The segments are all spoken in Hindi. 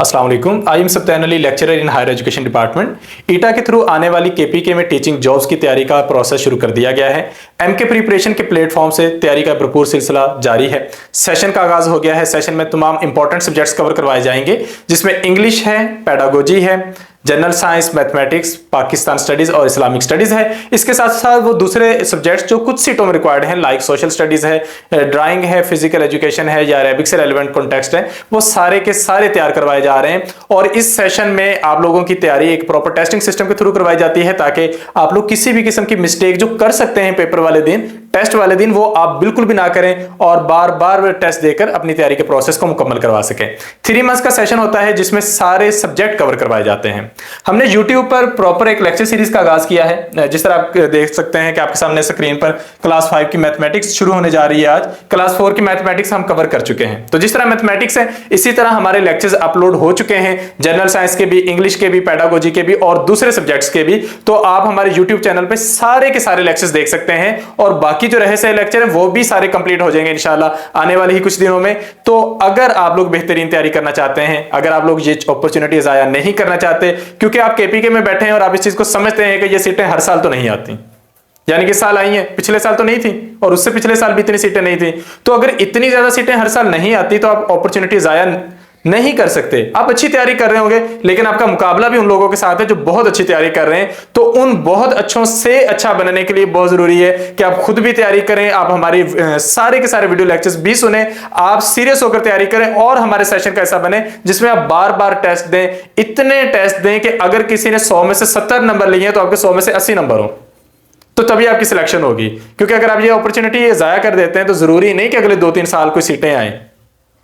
अस्सलाम वालेकुम। I am Satyan Ali, lecturer in higher education department. ईटा के थ्रू आने वाली केपीके में टीचिंग जॉब्स की तैयारी का प्रोसेस शुरू कर दिया गया है। एमके प्रिपरेशन के प्लेटफॉर्म से तैयारी का भरपूर सिलसिला जारी है। सेशन का आगाज हो गया है। सेशन में तमाम इंपॉर्टेंट सब्जेक्ट्स कवर करवाए जाएंगे, जिसमें इंग्लिश है, पेडागोजी है, general science, mathematics, Pakistan studies और इस्लामिक स्टडीज है। इसके साथ साथ वो दूसरे सब्जेक्ट्स जो कुछ सीटों में रिक्वायर्ड हैं, लाइक सोशल स्टडीज है, ड्राइंग है, फिजिकल एजुकेशन है या अरेबिक से रेलेवेंट कॉन्टेक्स्ट है, वो सारे के सारे तैयार करवाए जा रहे हैं। और इस सेशन में आप लोगों की तैयारी एक प्रॉपर टेस्टिंग सिस्टम के थ्रू करवाई जाती है, ताकि आप लोग किसी भी किस्म की मिस्टेक जो कर सकते हैं पेपर वाले दिन, टेस्ट वाले दिन, वो आप बिल्कुल भी ना करें और बार बार टेस्ट देकर अपनी तैयारी के प्रोसेस को मुकम्मल करवा सकें। 3 मंथ्स का सेशन होता है, जिसमें सारे सब्जेक्ट कवर करवाए जाते हैं। हमने YouTube पर प्रॉपर एक लेक्चर सीरीज का आगाज किया है। जिस तरह आप देख सकते हैं कि आपके सामने स्क्रीन पर क्लास 5 की मैथमेटिक्स शुरू होने जा रही है। आज क्लास 4 की मैथमेटिक्स हम कवर कर चुके हैं। तो जिस तरह मैथमेटिक्स है, इसी तरह हमारे लेक्चर्स अपलोड हो चुके हैं, जनरल साइंस के भी, इंग्लिश के भी, पेडागोजी के भी और दूसरे सब्जेक्ट्स के भी। तो आप हमारे YouTube चैनल पर सारे के सारे लेक्चर्स देख सकते हैं और बाकी जो रहस्य लेक्चर है वो भी सारे कंप्लीट हो जाएंगे इंशाल्लाह आने वाले ही कुछ दिनों में। तो अगर आप लोग बेहतरीन तैयारी करना चाहते हैं, अगर आप लोग ये अपॉर्चुनिटी जाया नहीं करना चाहते, क्योंकि आप केपीके में बैठे हैं और आप इस चीज को समझते हैं कि ये सीटें हर साल तो नहीं आती, यानी कि साल आई हैं, पिछले साल तो नहीं थी और उससे पिछले साल भी इतनी सीटें नहीं थी। तो अगर इतनी ज्यादा सीटें हर साल नहीं आती तो आप अपॉर्चुनिटी जाया नहीं कर सकते। आप अच्छी तैयारी कर रहे होंगे, लेकिन आपका मुकाबला भी उन लोगों के साथ है जो बहुत अच्छी तैयारी कर रहे हैं। तो उन बहुत अच्छों से अच्छा बनने के लिए बहुत जरूरी है कि आप खुद भी तैयारी करें, आप हमारी सारे के सारे वीडियो लेक्चर्स भी सुने, आप सीरियस होकर तैयारी करें और हमारे सेशन का ऐसा बने जिसमें आप बार बार टेस्ट दें, इतने टेस्ट दें कि अगर किसी ने 100 में से 70 नंबर लिए हैं तो आपके 100 में से 80 नंबर हो, तो तभी आपकी सिलेक्शन होगी। क्योंकि अगर आप ये अपॉर्चुनिटी जाया कर देते हैं तो जरूरी नहीं कि अगले 2-3 साल कोई सीटें आए,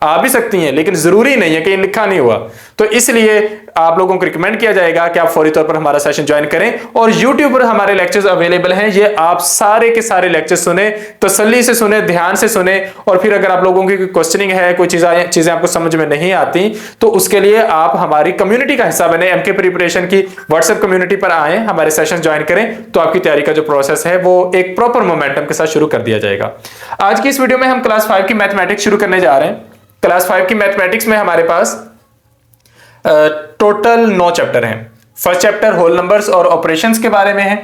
आ भी सकती हैं, लेकिन जरूरी नहीं है कि लिखा नहीं हुआ। तो इसलिए आप लोगों को रिकमेंड किया जाएगा कि आप फौरी तौर पर हमारा सेशन ज्वाइन करें। और YouTube पर हमारे लेक्चर्स अवेलेबल हैं, ये आप सारे के सारे लेक्चर्स सुने, तसल्ली से सुने, ध्यान से सुने। और फिर अगर आप लोगों की क्वेश्चनिंग है, कोई चीजें आपको समझ में नहीं आती, तो उसके लिए आप हमारी कम्युनिटी का हिस्सा बने। एमके प्रिपरेशन की व्हाट्सएप कम्युनिटी पर आए, हमारे सेशन ज्वाइन करें, तो आपकी तैयारी का जो प्रोसेस है वो एक प्रॉपर मोमेंटम के साथ शुरू कर दिया जाएगा। आज की इस वीडियो में हम क्लास 5 की मैथमेटिक्स शुरू करने जा रहे हैं। क्लास 5 की मैथमेटिक्स में हमारे पास टोटल 9 चैप्टर हैं। फर्स्ट चैप्टर होल नंबर्स और ऑपरेशंस के बारे में है,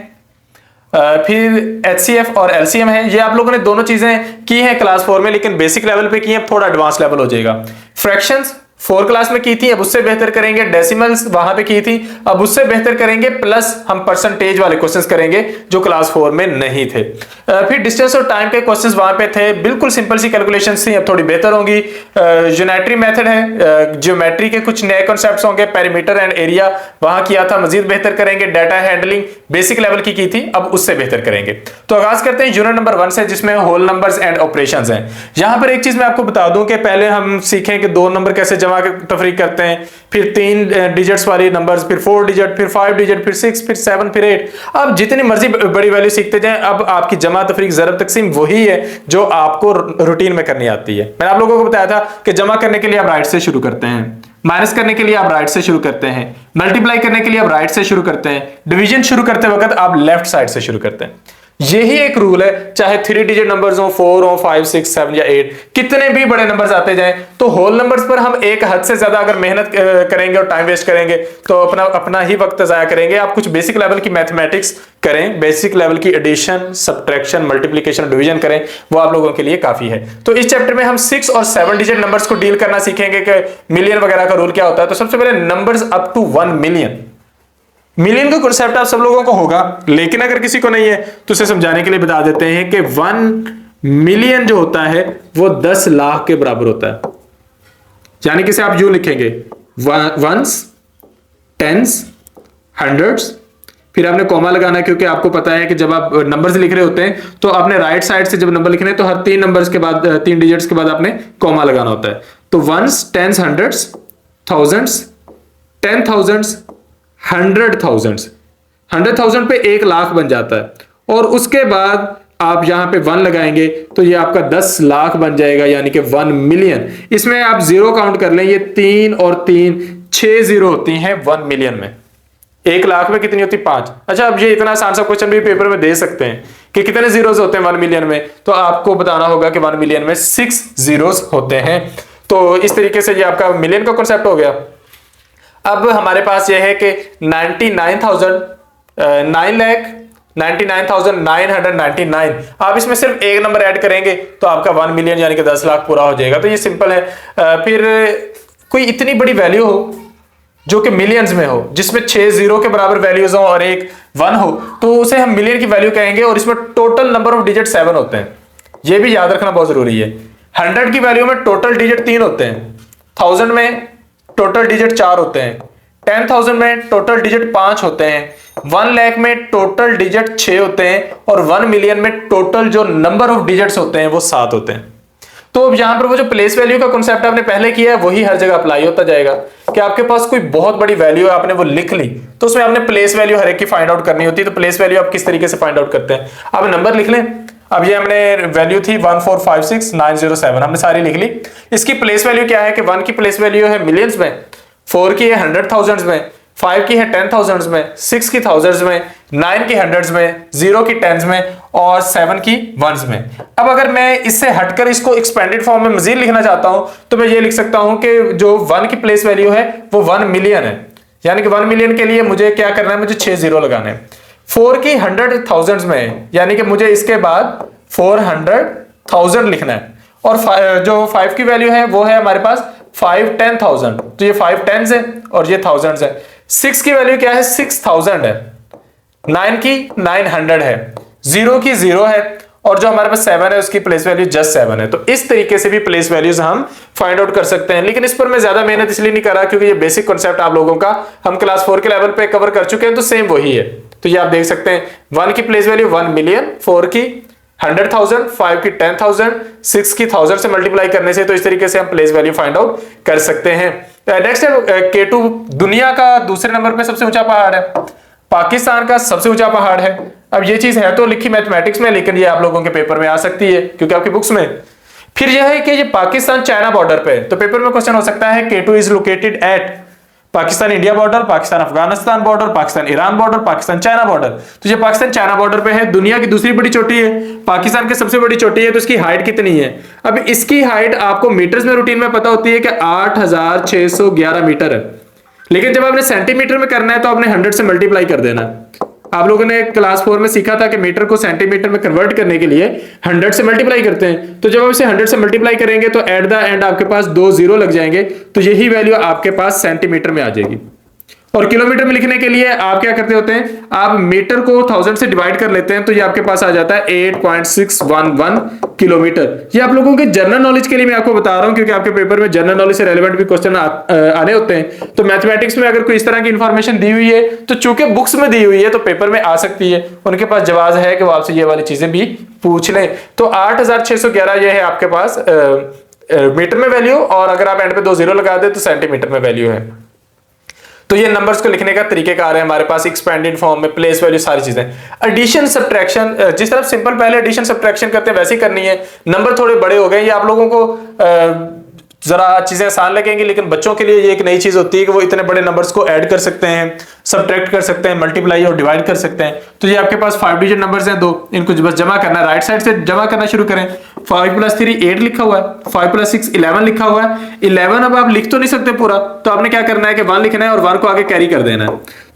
फिर एचसीएफ और एलसीएम है। ये आप लोगों ने दोनों चीजें की हैं क्लास 4 में, लेकिन बेसिक लेवल पे की हैं, थोड़ा एडवांस लेवल हो जाएगा। फ्रैक्शंस 4 क्लास में की थी, अब उससे बेहतर करेंगे। डेसिमल्स वहां पे की थी, अब उससे बेहतर करेंगे। प्लस हम परसेंटेज वाले क्वेश्चंस करेंगे जो क्लास 4 में नहीं थे। फिर डिस्टेंस और टाइम के क्वेश्चंस वहां पे थे, बिल्कुल सिंपल सी कैलकुलेशंस थी, अब थोड़ी बेहतर होंगी। ज्योमेट्री मेथड है, ज्योमेट्री के कुछ नए कॉन्सेप्ट्स होंगे। पेरीमीटर एंड एरिया वहां किया था, मजीद बेहतर करेंगे। डाटा हैंडलिंग बेसिक लेवल की थी, अब उससे बेहतर करेंगे। तो आगाज करते हैं यूनिट नंबर 1 से, जिसमें होल नंबर्स एंड ऑपरेशंस हैं। यहां पर एक चीज मैं आपको बता दूं कि पहले हम सीखें कि 2 नंबर कैसे जमा तफरीक करते हैं, फिर 3 डिजिट्स वाली नंबर्स, फिर 4 डिजिट, फिर 5 डिजिट, फिर 6, फिर 7, फिर 8। अब जितनी मर्जी बड़ी वैल्यू सीखते जाएं, अब आपकी जमा तफरीक ज़रब तकसीम वही है जो आपको रूटीन में करनी आती है। मैंने आप लोगों को बताया था कि जमा करने के लिए आप राइट से शुरू करते हैं, माइनस करने के लिए आप राइट से शुरू करते हैं, मल्टीप्लाई करने के लिए आप राइट से शुरू करते हैं, डिवीजन शुरू करते वक्त आप लेफ्ट साइड से शुरू करते हैं। यही एक रूल है, चाहे 3 डिजिट नंबर्स हो, 4 हो, 5, 6, 7 या 8, कितने भी बड़े नंबर्स आते जाएं। तो होल नंबर्स पर हम एक हद से ज्यादा अगर मेहनत करेंगे और टाइम वेस्ट करेंगे तो अपना ही वक्त जाया करेंगे। आप कुछ बेसिक लेवल की मैथमेटिक्स करें, बेसिक लेवल की एडिशन, सब्ट्रैक्शन, मल्टीप्लिकेशन, डिवीजन करें, वो आप लोगों के लिए काफी है। तो इस चैप्टर में हम 6 और 7 डिजिट नंबर्स को डील करना सीखेंगे कि मिलियन वगैरह का रूल क्या होता है। तो सबसे पहले numbers up to 1 million. Million का कॉन्सेप्ट आप सब लोगों को होगा, लेकिन अगर किसी को नहीं है तो उसे समझाने के लिए बता देते हैं कि 1 मिलियन जो होता है वो 10 लाख के बराबर होता है। यानी कि इसे आप यूं लिखेंगे, वंस, टेंस, हंड्रेड्स, फिर आपने कॉमा लगाना है, क्योंकि आपको पता है कि जब आप नंबर्स लिख रहे होते हैं तो आपने राइट साइड से जब नंबर लिखने हैं तो हर 3 नंबर्स के बाद, 3 डिजिट्स के बाद आपने कॉमा लगाना होता है। तो once, tense, hundreds, thousands, 10,000s, 100,000s, 100,000 पे 1 लाख बन जाता है। और उसके बाद आप यहां पे 1 लगाएंगे तो ये आपका 10 लाख बन जाएगा, यानी कि 1 मिलियन। इसमें आप 0 काउंट कर लें, ये 3 और 3 6 जीरो होती हैं 1 मिलियन में। 1 लाख में कितनी होती? 5। अच्छा, अब ये इतना आसान सा क्वेश्चन भी पेपर में दे सकते हैं कि कितने जीरोस होते हैं 1 मिलियन में, तो आपको बताना होगा कि 1 मिलियन में 6 जीरोस होते हैं। तो इस तरीके से ये आपका मिलियन का कॉन्सेप्ट हो गया। अब हमारे पास यह है कि 9,99,999 आप इसमें सिर्फ एक नंबर ऐड करेंगे तो आपका 1 मिलियन यानी कि 10 लाख पूरा हो जाएगा। तो ये सिंपल है। फिर कोई इतनी बड़ी वैल्यू हो जो कि मिलियंस में हो, जिसमें 6 जीरो के बराबर वैल्यूज हो और एक 1 हो, तो उसे हम मिलियन की वैल्यू कहेंगे और इसमें टोटल नंबर ऑफ डिजिट 7 होते हैं। ये भी याद रखना बहुत जरूरी है। 100 की वैल्यू में टोटल डिजिट 3 होते हैं, 1000 में टोटल डिजिट 4 होते हैं, 10,000 में टोटल डिजिट 5 होते हैं, 1 लाख में टोटल डिजिट 6 होते हैं और 1 मिलियन में टोटल जो नंबर ऑफ डिजिट्स होते हैं वो 7 होते हैं। तो अब यहां पर वो जो प्लेस वैल्यू का कॉन्सेप्ट आपने पहले किया है वही हर जगह अप्लाई होता जाएगा कि आपके पास कोई बहुत बड़ी वैल्यू है, आपने वो लिख ली, तो उसमें आपने प्लेस वैल्यू हर एक की फाइंड आउट करनी होती है। तो प्लेस वैल्यू आप किस तरीके से फाइंड आउट करते हैं, आप नंबर लिख लें। अब ये हमने वैल्यू थी 1456907, हमने सारी लिख ली। इसकी प्लेस वैल्यू क्या है कि 1 की प्लेस वैल्यू है मिलियंस में, 4 की है 100,000 में, 5 की है 10,000 में, 6 की थाउजेंड्स में, 9 की हंड्रेड्स में, 0 की टेंस में और 7 की वंस में। अब अगर मैं इससे हटकर इसको एक्सपेंडेड फॉर्म में मजीद लिखना चाहता हूं तो मैं ये लिख सकता हूं कि जो 1 की प्लेस वैल्यू है वो 1 मिलियन है, यानी कि 1 मिलियन के लिए मुझे क्या करना है, मुझे 6 जीरो लगाने हैं। 4 की 100,000 में, यानी कि मुझे इसके बाद 400,000 लिखना है। और जो 5 की वैल्यू है वो है हमारे पास 510,000, तो ये 5 टेंस है और ये थाउजेंड्स है। 6 की वैल्यू क्या है, 6,000 है। 9 की 900 है, 0 की 0 है और जो हमारे पास 7 है उसकी प्लेस वैल्यू जस्ट 7 है। तो इस तरीके से भी प्लेस वैल्यूज हम फाइंड आउट कर सकते हैं। लेकिन इस पर मैं ज्यादा मेहनत इसलिए नहीं कर रहा क्योंकि ये बेसिक कॉन्सेप्ट आप लोगों का हम क्लास 4 के लेवल पे कवर कर चुके हैं, तो सेम वही है। तो ये आप देख सकते हैं 1 की प्लेस वैल्यू 1 मिलियन, 4 की 100,000, 5 की 10,000, 6 की 1000 से मल्टीप्लाई करने से, तो इस तरीके से हम प्लेस वैल्यू फाइंड आउट कर सकते हैं। नेक्स्ट है K2। दुनिया का दूसरे नंबर पे सबसे ऊंचा पहाड़ है, पाकिस्तान का सबसे ऊंचा पहाड़ है। अब ये चीज है तो लिखी मैथमेटिक्स में, लेकिन ये आप लोगों के पेपर में आ सकती है क्योंकि आपकी बुक्स में। फिर यह है कि ये पाकिस्तान चाइना बॉर्डर पे, तो पेपर में क्वेश्चन हो सकता है K2 is located at Pakistan India border, Pakistan Afghanistan border, Pakistan Iran border, Pakistan China border. तो ये पाकिस्तान चाइना बॉर्डर पे है, दुनिया की दूसरी बड़ी चोटी है, पाकिस्तान की सबसे बड़ी चोटी है, तो इसकी हाइट कितनी है। अब इसकी हाइट आपको मीटर्स में रूटीन में पता होती है कि 8,611 मीटर है, लेकिन जब आपने सेंटीमीटर में करना है तो आपने 100 से मल्टीप्लाई कर देना। आप लोगों ने क्लास 4 में सीखा था कि मीटर को सेंटीमीटर में कन्वर्ट करने के लिए 100 से मल्टीप्लाई करते हैं। तो जब आप इसे 100 से मल्टीप्लाई करेंगे तो एट द एंड आपके पास 2 जीरो लग जाएंगे, तो यही वैल्यू आपके पास सेंटीमीटर में आ जाएगी। और किलोमीटर में लिखने के लिए आप क्या करते होते हैं, आप मीटर को 1000 से डिवाइड कर लेते हैं, तो ये आपके पास आ जाता है 8.611 किलोमीटर। ये आप लोगों के जनरल नॉलेज के लिए मैं आपको बता रहा हूं क्योंकि आपके पेपर में जनरल नॉलेज से रेलेवेंट भी क्वेश्चन आने होते हैं। तो मैथमेटिक्स में अगर कोई इस तरह की इंफॉर्मेशन दी हुई है तो चूंकि बुक्स में दी हुई है तो पेपर में आ सकती है, उनके पास जवाब है कि वो आपसे ये वाली चीजें भी पूछ लें। तो 8,611 ये है आपके पास मीटर में वैल्यू, और अगर आप एंड पे 2 जीरो लगा दे तो सेंटीमीटर में वैल्यू है। तो ये नंबर्स को लिखने का तरीकेकार है हमारे पास, एक्सपेंडेड फॉर्म में, प्लेस वैल्यू, सारी चीजें। एडिशन सब्ट्रैक्शन, जिस तरह सिंपल पहले एडिशन सब्ट्रैक्शन करते हैं वैसे ही करनी है। नंबर थोड़े बड़े हो गए, ये आप लोगों को जरा चीजें आसान लगेंगी, लेकिन बच्चों के लिए ये एक नई चीज होती है कि वो इतने बड़े नंबर्स को ऐड कर सकते हैं, सब्ट्रैक्ट कर सकते हैं, मल्टीप्लाई और डिवाइड कर सकते हैं। तो ये आपके पास 5 डिजिट नंबर्स हैं 2, इनको बस जमा करना है, राइट साइड से जमा करना शुरू करें। 5 + 3 8 लिखा हुआ है, 5 + 6 11 लिखा हुआ है। 11 अब आप लिख तो नहीं सकते पूरा, तो आपने क्या करना है कि 1 लिखना है और 1 को आगे कैरी कर देना है।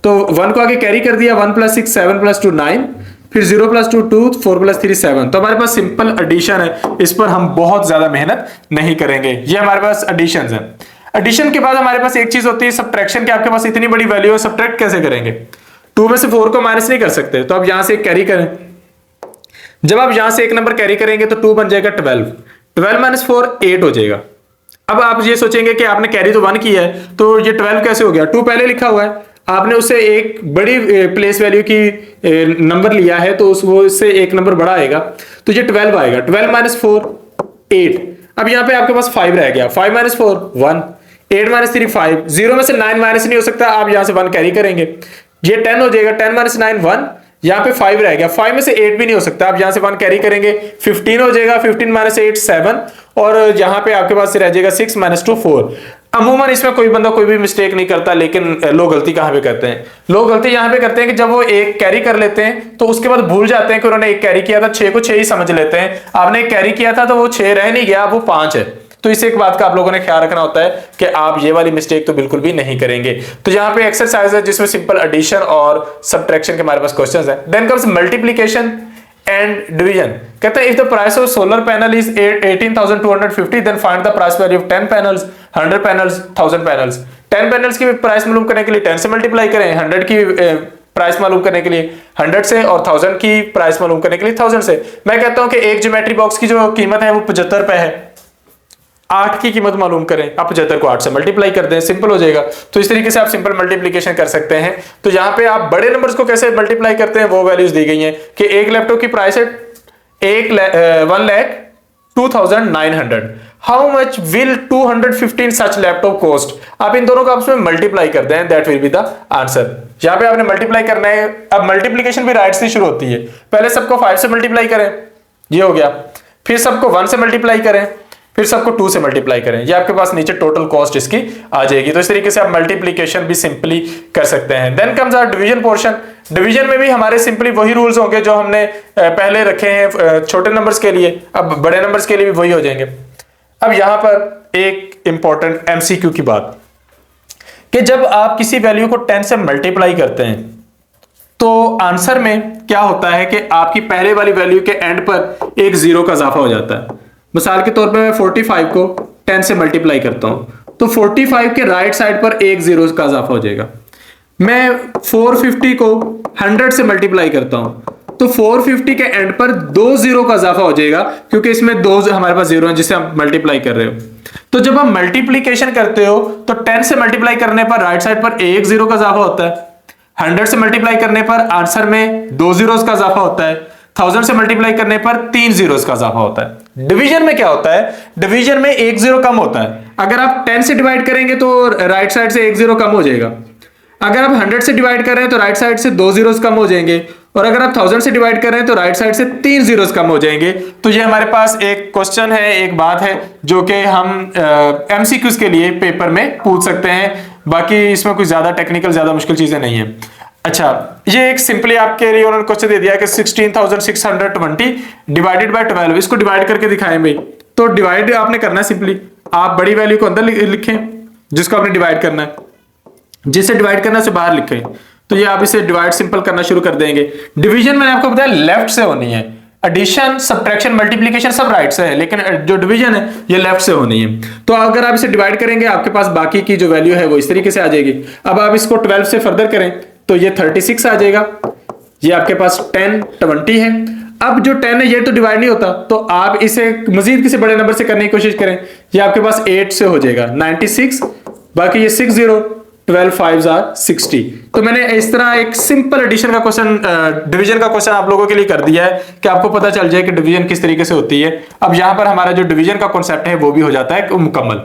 तो 1 को आगे कैरी कर दिया, 1 + 6 7 + 2 9, फिर 0 + 2 2, 4 + 3 7। तो हमारे पास सिंपल एडिशन है, इस पर हम बहुत ज्यादा मेहनत नहीं करेंगे। ये हमारे पास एडिशन है। एडिशन के बाद हमारे पास एक चीज होती है सब्ट्रैक्शन, कि आपके पास इतनी बड़ी वैल्यू है, सब्ट्रैक्ट कैसे करेंगे। 2 में से 4 को माइनस नहीं कर सकते, तो अब यहां से एक कैरी करें। जब आप यहां से एक नंबर कैरी करेंगे तो 2 बन जाएगा 12, 12 - 4 8 हो जाएगा। अब आप ये सोचेंगे कि आपने कैरी तो 1 किया है, तो ये 12 कैसे हो गया। 2 पहले लिखा हुआ है, आपने उससे एक बड़ी प्लेस वैल्यू की नंबर लिया है, तो उससे एक नंबर बड़ा आएगा, तो ये 12 आएगा। 12 - 4 8। अब यहाँ पे आपके पास 5 रह गया, 5 - 4 1, 8 - 3 5, 0 में से 9 माइनस नहीं हो सकता, आप यहां से 1 कैरी करेंगे, ये 10 हो जाएगा। 10 - 9 1, यहाँ पे 5 रह गया, 5 में से 8 भी नहीं हो सकता, आप यहां से 1 कैरी करेंगे, 15 हो जाएगा। 15 - 8 7, और यहाँ पे आपके पास रह जाएगा 6 - 2 4। अमूमन इसमें कोई बंदा कोई भी मिस्टेक नहीं करता, लेकिन लोग गलती कहां पे करते हैं, लोग गलती यहां पे करते हैं कि जब वो एक कैरी कर लेते हैं तो उसके बाद भूल जाते हैं कि उन्होंने एक कैरी किया था, 6 को 6 ही समझ लेते हैं। आपने एक कैरी किया था तो वो 6 रह नहीं गया, वो 5 है, तो तो इस एक बात का आप लोगों ने ख्याल रखना होता है कि आप ये वाली मिस्टेक तो बिल्कुल भी नहीं करेंगे। तो यहाँ पे एक्सरसाइज है जिसमें सिंपल एडिशन और सब्ट्रैक्शन के हमारे पास क्वेश्चंस हैं। Then comes multiplication and division. कहते हैं if the price of solar panel is 18,250 then find the price value of 10 panels, 100 panels, 1000 panels. 10 panels की प्राइस मालूम करने के लिए 10 से मल्टीप्लाई करें, 100 की प्राइस मालूम करने के लिए 100 से, और 1000 की प्राइस मालूम करने के लिए 1000 से। मैं कहता हूं कि एक ज्योमेट्री बॉक्स की जो कीमत है वो 75 रुपए है, 8 की कीमत मालूम करें, आप 75 को 8 से मल्टीप्लाई कर दें, सिंपल हो जाएगा। तो इस तरीके से आप सिंपल मल्टीप्लिकेशन कर सकते हैं। तो यहाँ पे आप बड़े नंबर्स को कैसे मल्टीप्लाई करते हैं वो वैल्यूज दी गई हैं कि एक लैपटॉप की प्राइस है 1,02,900। How much will 215 such laptop cost. आप इन दोनों को आपस में मल्टीप्लाई कर दें, that will be the answer. यहाँ पे आपने मल्टीप्लाई करना है। अब मल्टीप्लिकेशन भी राइट से शुरू होती है। पहले सबको 5 से मल्टीप्लाई करें, ये हो गया, फिर सबको 1 से मल्टीप्लाई करें, फिर सबको 2 से मल्टीप्लाई करें, ये आपके पास नीचे टोटल कॉस्ट इसकी आ जाएगी। तो इस तरीके से आप मल्टीप्लिकेशन भी सिंपली कर सकते हैं। Then comes our division portion. Division में भी हमारे सिंपली वही रूल्स होंगे जो हमने पहले रखे हैं छोटे नंबर्स के लिए, अब बड़े नंबर्स के लिए भी वही हो जाएंगे। अब यहां पर एक इंपॉर्टेंट एमसीक्यू की बात कि जब आप किसी वैल्यू को 10 से मल्टीप्लाई करते हैं तो आंसर में क्या होता है कि आपकी पहले वाली वैल्यू के एंड पर एक जीरो का इजाफा हो जाता है। मिसाल के तौर पे मैं 45 को 10 से मल्टीप्लाई करता हूं तो 45 के राइट साइड पर एक जीरो का इजाफा हो जाएगा। मैं 450 को 100 से मल्टीप्लाई करता हूं तो 450 के एंड पर 2 जीरो का इजाफा हो जाएगा, क्योंकि इसमें 2 हमारे पास जीरो है जिसे हम मल्टीप्लाई कर रहे हो। तो जब हम मल्टीप्लीकेशन करते हो तो 10 से मल्टीप्लाई करने पर राइट साइड पर एक जीरो का इजाफा होता है, 100 से मल्टीप्लाई करने पर आंसर में 2 जीरोस का इजाफा होता है, 1000 से मल्टीप्लाई करने पर 3 जीरोस का इजाफा होता है। डिवीजन में क्या होता है, डिवीजन में एक जीरो कम होता है। अगर आप 10 से डिवाइड करेंगे तो राइट साइड से एक जीरो कम हो जाएगा, अगर आप 100 से डिवाइड कर रहे हैं तो राइट साइड से 2 जीरोस कम हो जाएंगे, और अगर आप 1000 से डिवाइड कर रहे हैं तो राइट साइड से 3 जीरोस कम हो जाएंगे। तो ये हमारे पास एक क्वेश्चन है, एक बात है जो कि हम एमसीक्यूज के लिए पेपर में पूछ सकते हैं। बाकी इसमें कुछ ज्यादा टेक्निकल ज्यादा मुश्किल चीजें नहीं है। अच्छा, ये एक सिंपली आपके लिए उन्होंने क्वेश्चन दे दिया है कि 16,620 डिवाइडेड बाय 12, इसको डिवाइड करके दिखाएं भाई। तो डिवाइड आपने करना है सिंपली, आप बड़ी वैल्यू को अंदर लिखें जिसको आपने डिवाइड करना है, जिसे डिवाइड करना से बाहर लिखें। तो ये आप इसे डिवाइड सिंपल करना शुरू कर देंगे। डिवीजन मैंने आपको बताया लेफ्ट से होनी है, एडिशन सब्ट्रैक्शन मल्टीप्लिकेशन सब राइट से है, लेकिन जो डिवीजन है ये लेफ्ट से होनी है। तो अगर आप इसे डिवाइड करेंगे आपके पास बाकी की जो वैल्यू है वो इस तरीके से आ जाएगी। अब आप इसको 12 से फर्दर करें तो ये 36 आ जाएगा, ये आपके पास 10 20 है। अब जो 10 है ये तो डिवाइड नहीं होता, तो आप इसे मजीद किसी बड़े नंबर से करने की कोशिश करें, ये आपके पास 8 से हो जाएगा 96, बाकी ये 60, 12 5s are 60। तो मैंने इस तरह एक सिंपल एडिशन का क्वेश्चन, डिवीजन का क्वेश्चन आप लोगों के लिए कर दिया है कि आपको पता चल जाए कि डिवीजन किस तरीके से होती है। अब यहां पर हमारा जो डिवीजन का कॉन्सेप्ट है वो भी हो जाता है मुकम्मल।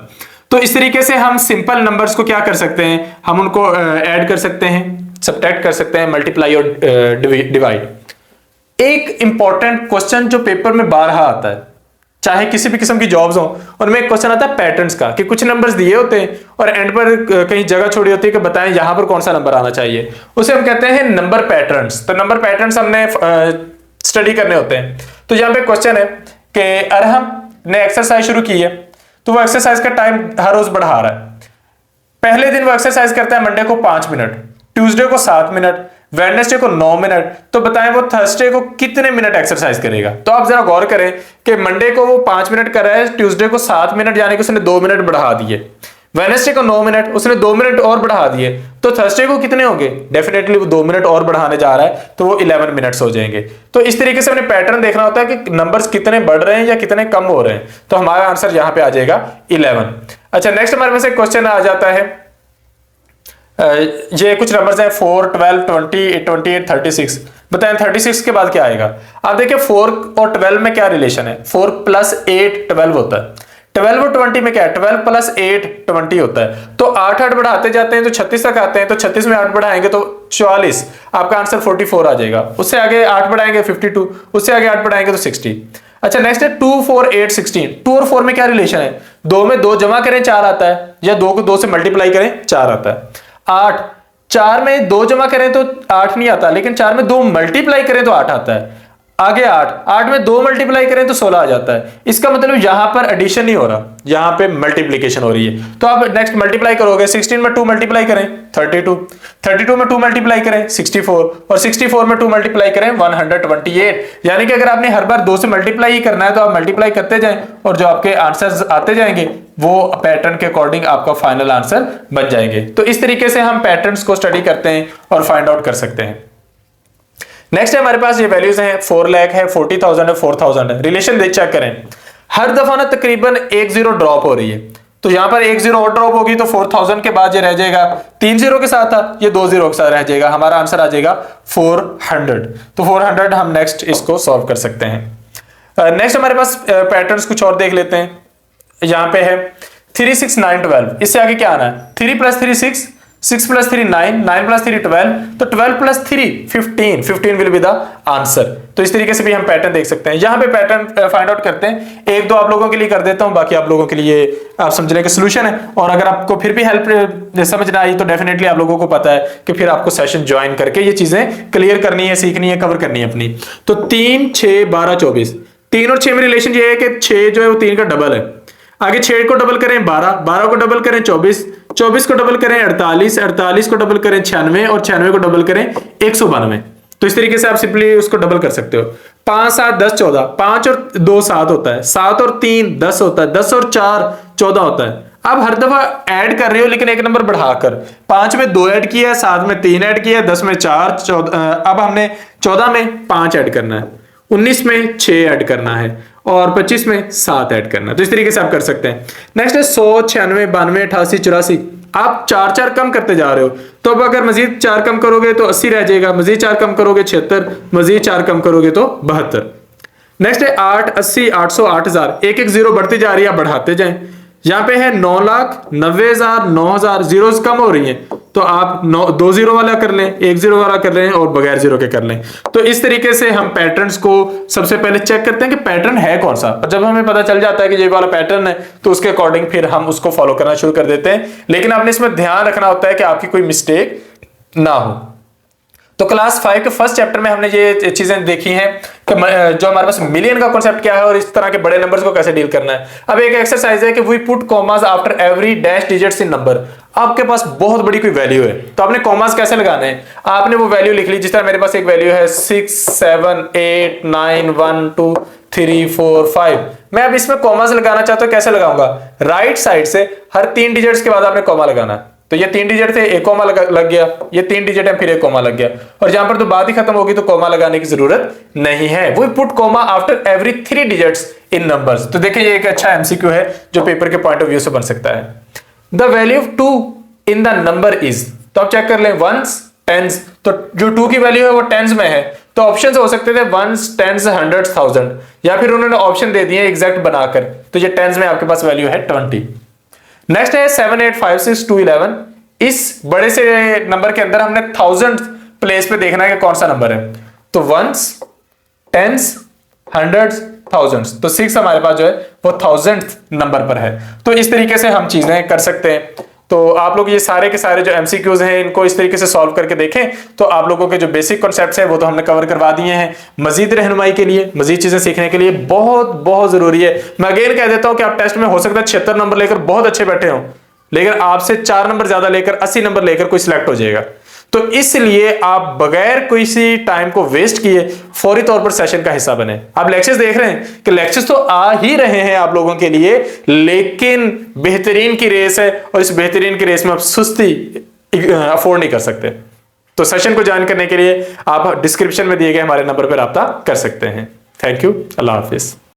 तो इस तरीके से हम सिंपल नंबर्स को क्या कर सकते हैं, हम उनको ऐड कर सकते हैं, सब्ट्रैक्ट कर सकते हैं, मल्टीप्लाई और डिवाइड। एक इंपॉर्टेंट क्वेश्चन जो पेपर में बारहा आता है, चाहे किसी भी किस्म की जॉब्स हो, उनमें एक क्वेश्चन आता है पैटर्न्स का कि कुछ नंबर्स दिए होते हैं और एंड पर कहीं जगह छोड़ी होती है कि बताएं यहां पर कौन सा नंबर आना चाहिए, उसे हम कहते हैं नंबर पैटर्न्स। तो नंबर पैटर्न्स हमने स्टडी करने होते हैं। तो यहां पे क्वेश्चन है कि अरहम ने एक्सरसाइज शुरू की है, तो वो एक्सरसाइज का टाइम हर रोज बढ़ा रहा है। पहले दिन वो एक्सरसाइज करता है मंडे को 5 मिनट, ट्यूसडे को 7 मिनट, वेडनेसडे को 9 मिनट। तो बताएं वो थर्सडे को कितने मिनट एक्सरसाइज करेगा। तो आप जरा गौर करें कि मंडे को वो 5 मिनट कर रहा है, ट्यूसडे को 7 मिनट यानी कि उसने 2 मिनट बढ़ा दिए, वेडनेसडे को 9 मिनट उसने 2 मिनट और बढ़ा दिए, तो थर्सडे को कितने होंगे, डेफिनेटली वो 2 मिनट और बढ़ाने जा रहा है तो वो 11 मिनट्स हो जाएंगे। तो इस तरीके से हमने पैटर्न देखना होता है कि नंबर्स कितने बढ़ रहे हैं या कितने कम हो रहे हैं। तो हमारा आंसर यहां पे आ जाएगा 11। अच्छा, नेक्स्ट हमारे पास एक क्वेश्चन आ जाता है, ये कुछ नंबर्स हैं 4 12 20 28 36। बताएं 36 के बाद क्या आएगा। आप देखिए 4 और 12 में क्या रिलेशन है, 4 + 8 12 होता है, 12 और 20 में क्या है, 12 + 8 20 होता है। तो 8 8 बढ़ाते जाते हैं तो 36 तक आते हैं, तो 36 में 8 बढ़ाएंगे तो 44, आपका आंसर 44 आ जाएगा। उससे आगे 8 बढ़ाएंगे 52, उससे आगे 8 बढ़ाएंगे तो 60। अच्छा, नेक्स्ट है 2 4 8 16। 2 और 4 में क्या रिलेशन है, 2 में 2 जमा करें 4 आता है, या 2 को 2 से मल्टीप्लाई करें 4 आता है। 8 4 में 2 जमा करें तो 8 नहीं आता, लेकिन 4 में 2 मल्टीप्लाई करें तो 8 आता है। आगे 8 में 2 मल्टीप्लाई करें तो 16 आ जाता है। इसका मतलब यहां पर एडिशन नहीं हो रहा, यहां पे मल्टीप्लिकेशन हो रही है। तो आप नेक्स्ट मल्टीप्लाई करोगे, 16 में 2 मल्टीप्लाई करें 32, 32 में 2 मल्टीप्लाई करें 64, और 64 में 2 मल्टीप्लाई करें 128। यानी कि अगर आपने हर बार 2 से मल्टीप्लाई ही करना है तो आप मल्टीप्लाई करते जाएं और जो आपके आंसर्स आते जाएंगे वो पैटर्न के अकॉर्डिंग आपका फाइनल आंसर बन जाएंगे। तो इस तरीके से हम पैटर्न्स को स्टडी करते हैं और फाइंड आउट कर सकते हैं। नेक्स्ट है हमारे पास ये वैल्यूज हैं, 4 लाख है, 40,000 है, 4,000 है। रिलेशन देख चेक करें, हर दफा ना तकरीबन 1 जीरो ड्रॉप हो रही है, तो यहां पर 1 जीरो और ड्रॉप होगी तो 4,000 के बाद ये रह जाएगा 3 जीरो के साथ था, ये 2 जीरो के साथ रह जाएगा, हमारा आंसर आ जाएगा 400। तो 400 हम नेक्स्ट इसको सॉल्व कर सकते हैं। नेक्स्ट हमारे पास पैटर्न्स कुछ और देख लेते हैं। यहां पे है 3 6 9 12, इससे आगे क्या आना है, 3 + 3 6, 6 + 3 9, 9 + 3 12, तो 12 + 3 15, 15 विल बी द आंसर। तो इस तरीके से भी हम पैटर्न देख सकते हैं। यहां पे पैटर्न फाइंड आउट करते हैं, एक दो आप लोगों के लिए कर देता हूं, बाकी आप लोगों के लिए आप समझने का सोल्यूशन है। और अगर आपको फिर भी हेल्प समझ ना आई तो डेफिनेटली आप लोगों को पता है कि फिर आपको सेशन ज्वाइन करके ये चीजें क्लियर करनी है, सीखनी है, कवर करनी है अपनी। तो 3 6 12 24, 3 और 6 में रिलेशन ये है कि 6 जो है वो 3 का डबल है। आगे 6 को डबल करें 12, 12 को डबल करें 24, 24 को डबल करें 48, 48 को डबल करें 96 और 96 को डबल करें 192। तो इस तरीके से आप सिंपली उसको डबल कर सकते हो। 5 7 10 14, 5 और 2 7 होता है, 7 और 3 10 होता है, 10 और 4 14 होता है। आप हर दफा ऐड कर रहे हो लेकिन एक नंबर बढ़ाकर, 5 में 2 ऐड किया है, 7 में 3 ऐड किया है, 10 में 4, 14, अब हमने 14 में 5 ऐड करना है, 19 में 6 ऐड करना है और 25 में 7 ऐड करना है। तो इस तरीके से आप कर सकते हैं। नेक्स्ट है 100 96 92 88 84, आप 4 4 कम करते जा रहे हो, तो अब अगर मजीद 4 कम करोगे तो 80 रह जाएगा, मजीद 4 कम करोगे 76, मजीद 4 कम करोगे तो 72। नेक्स्ट है 8 80 800 8000, एक एक जीरो बढ़ती जा रही है, बढ़ाते जाएं। यहां पे है 9 लाख 90,000 9000, जीरोस कम हो रही हैं तो आप 2 जीरो वाला कर लें, 1 जीरो वाला कर लें और बगैर जीरो के कर लें। तो इस तरीके से हम पैटर्न्स को सबसे पहले चेक करते हैं कि पैटर्न है कौन सा, और जब हमें पता चल जाता है कि ये वाला पैटर्न है तो उसके अकॉर्डिंग फिर हम उसको फॉलो करना शुरू कर देते हैं। लेकिन आपने इसमें ध्यान रखना होता है कि आपकी कोई मिस्टेक ना हो। तो क्लास 5 के फर्स्ट चैप्टर में हमने ये चीजें देखी हैं कि जो हमारे पास मिलियन का कॉन्सेप्ट क्या है और इस तरह के बड़े नंबर्स को कैसे डील करना है। अब एक एक्सरसाइज है कि we put commas after every dash digits in number. आपके पास बहुत बड़ी कोई वैल्यू है तो आपने कॉमास कैसे लगाने हैं, आपने वो वैल्यू लिख ली। जिस तरह मेरे पास एक वैल्यू है 6 7 8 9 1 2 3 4 5, मैं अब इसमें कॉमास लगाना चाहता हूं, कैसे लगाऊंगा, राइट साइड से हर 3 डिजिट्स के बाद आपने कॉमा लगाना है। तो ये 3 डिजिट थे, एक कॉमा लग गया, ये 3 डिजिट है फिर एक कॉमा लग गया, और जहां पर तो बात ही खत्म होगी तो कॉमा लगाने की जरूरत नहीं है। We put comma after every 3 digits in numbers. तो देखिए ये एक अच्छा एमसीक्यू है जो पेपर के पॉइंट ऑफ व्यू से बन सकता है। The value of 2 in the number is, तो आप चेक कर लें वंस टेंस, तो जो 2 की वैल्यू है वो टेंस में है, तो ऑप्शन हो सकते थे वंस टेंस हंड्रेड्स थाउजेंड, या फिर उन्होंने ऑप्शन दे दिए एग्जैक्ट बनाकर, तो ये टेंस में आपके पास वैल्यू है 20। नेक्स्ट है 7 8 5 6 2 11, इस बड़े से नंबर के अंदर हमने 1000 प्लेस पे देखना है कि कौन सा नंबर है, तो वंस टेंस हंड्रेड्स थाउजेंड्स, तो 6 हमारे पास जो है वो 1000th नंबर पर है। तो इस तरीके से हम चीजें कर सकते हैं। तो आप लोग ये सारे के सारे जो एमसीक्यूज हैं इनको इस तरीके से सॉल्व करके देखें तो आप लोगों के जो बेसिक कॉन्सेप्ट्स हैं वो तो हमने कवर करवा दिए हैं। मजीद रहनुमाई के लिए, मजीद चीजें सीखने के लिए बहुत बहुत जरूरी है। मैं अगेन कह देता हूं कि आप टेस्ट में हो सकता है 76 नंबर लेकर बहुत अच्छे बैठे हो, लेकिन आपसे 4 नंबर ज्यादा लेकर 80 नंबर लेकर कोई सिलेक्ट हो जाएगा। तो इसलिए आप बगैर कोई सी टाइम को वेस्ट किए फौरी तौर पर सेशन का हिस्सा बने। आप लेक्चर्स देख रहे हैं कि लेक्चर्स तो आ ही रहे हैं आप लोगों के लिए, लेकिन बेहतरीन की रेस है और इस बेहतरीन की रेस में आप सुस्ती अफोर्ड नहीं कर सकते। तो सेशन को ज्वाइन करने के लिए आप डिस्क्रिप्शन में दिए गए हमारे नंबर पर राब्ता कर सकते हैं। Thank you, Allah Hafiz.